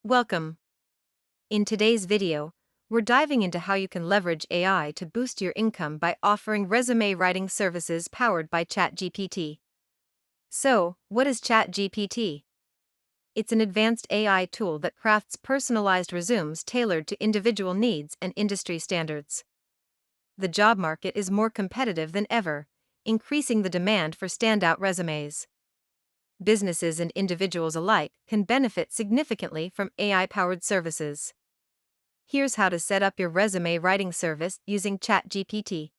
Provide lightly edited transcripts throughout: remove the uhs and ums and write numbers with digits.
Welcome. In today's video, we're diving into how you can leverage AI to boost your income by offering resume writing services powered by ChatGPT. So, what is ChatGPT? It's an advanced AI tool that crafts personalized resumes tailored to individual needs and industry standards. The job market is more competitive than ever, increasing the demand for standout resumes. Businesses and individuals alike can benefit significantly from AI-powered services. Here's how to set up your resume writing service using ChatGPT.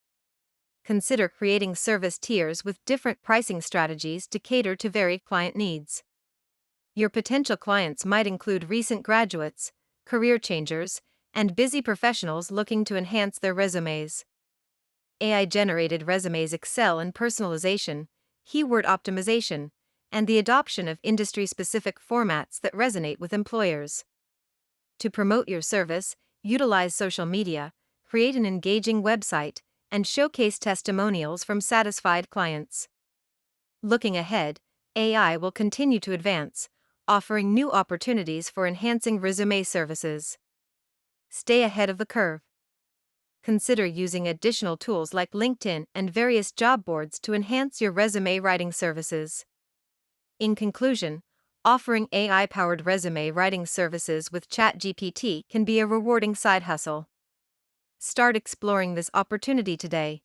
Consider creating service tiers with different pricing strategies to cater to varied client needs. Your potential clients might include recent graduates, career changers, and busy professionals looking to enhance their resumes. AI-generated resumes excel in personalization, keyword optimization, and the adoption of industry-specific formats that resonate with employers. To promote your service, utilize social media, create an engaging website, and showcase testimonials from satisfied clients. Looking ahead, AI will continue to advance, offering new opportunities for enhancing resume services. Stay ahead of the curve. Consider using additional tools like LinkedIn and various job boards to enhance your resume writing services. In conclusion, offering AI-powered resume writing services with ChatGPT can be a rewarding side hustle. Start exploring this opportunity today.